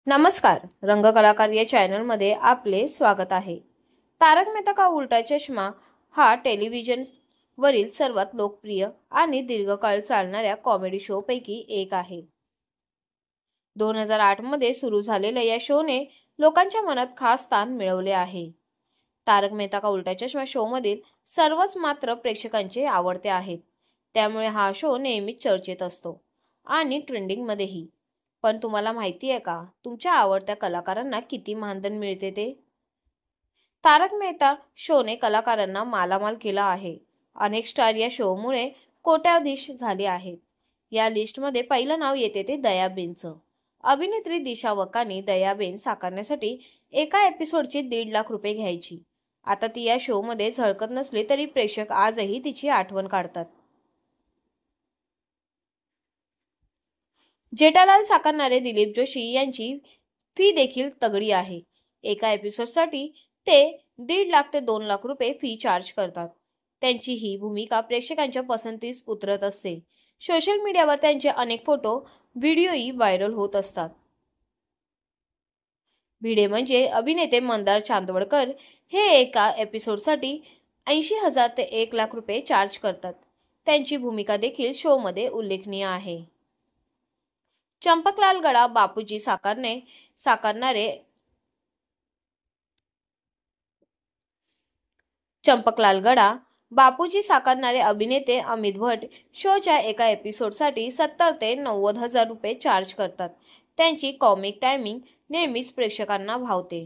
नमस्कार, रंगकलाकार या चॅनलमध्ये आपले स्वागत आहे। तारक मेहता का उल्टा चष्मा हा टेलिव्हिजन वरील सर्वात लोकप्रिय आणि दीर्घकाळ चालणाऱ्या कॉमेडी शो पैकी एक आहे। 2008 मध्ये सुरू झालेल्या या शोने लोकांच्या मनात खास स्थान मिळवले आहे। तारक मेहता का उल्टा चष्मा शो मधील सर्वच मात्र प्रेक्षकांचे आवडते आहेत, त्यामुळे हा शो नेहमीच चर्चेत असतो आणि ट्रेंडिंग मध्येही। पण तुम्हाला माहिती आहे का, तुमच्या आवडत्या कलाकारांना किती मानधन मिळते ते? तारक मेहता शोने कलाकारांना मालामाल केला आहे। अनेक स्टार या शोमुळे कोट्याधीश झाले आहेत। या लिस्टमध्ये पहिलं नाव येते ते दयाबेनचं। अभिनेत्री दिशा वकानी दयाबेन साकारण्यासाठी एका एपिसोडचे 1.5 लाख रुपये घ्यायची। आता ती या शो मध्ये झळकत नसली तरी प्रेक्षक आजही तिची आठवण काढतात। जेठालाल साकारणारे दिलीप जोशी यांची फी देखील तगडी आहे। एका एपिसोडसाठी ते 1.5 लाख ते 2 लाख रुपये फी चार्ज करतात। त्यांची ही भूमिका प्रेक्षकांच्या पसंतीस उतरत असते। सोशल मीडियावर त्यांचे अनेक फोटो व्हिडिओही व्हायरल होत असतात। भिडे म्हणजे अभिनेते मंदार चांदवडकर हे एका एपिसोडसाठी 80,000 ते 1 लाख रुपये चार्ज करतात। त्यांची भूमिका देखील शो मध्ये उल्लेखनीय आहे। चंपकलाल गडा बापूजी साकारणारे अभिनेते अमित भट्ट शोच्या एका एपिसोडसाठी 70 ते 90,000 रुपये चार्ज करतात। त्यांची कॉमिक टायमिंग नेहमीच प्रेक्षकांना भावते।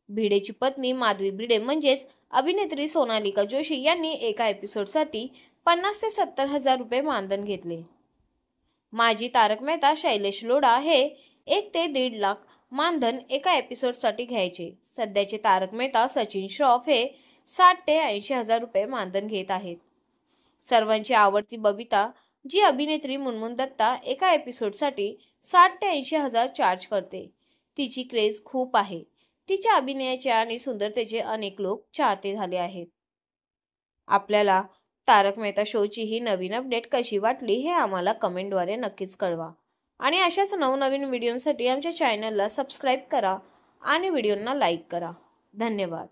भिडेची पत्नी माधवी भिडे म्हणजेच अभिनेत्री सोनालिका जोशी यांनी एका एपिसोडसाठी 50 ते 70,000 रुपये मानधन घेतले। माजी तारक मेहता शैलेश लोढा हे 1 ते 1.5 लाख मानधन एका एपिसोडसाठी घ्यायचे। सध्याचे तारक मेहता सचिन श्रॉफ हे 60 ते 80,000 रुपये मानधन घेत आहेत। सर्वांची आवडती बबिता जी अभिनेत्री मुनमुन दत्ता एका एपिसोडसाठी 60 ते 80,000 चार्ज करते। तिची क्रेज खूप आहे। तिच्या अभिनयाचे आणि सुंदरतेचे अनेक लोक चाहते झाले आहेत। आपल्याला तारक मेहता शोची ही नवीन अपडेट कशी वाटली हे आम्हाला कमेंटद्वारे नक्कीच कळवा आणि अशाच नवनवीन व्हिडिओंसाठी आमच्या चॅनलला सबस्क्राईब करा आणि व्हिडिओंना लाईक करा। धन्यवाद।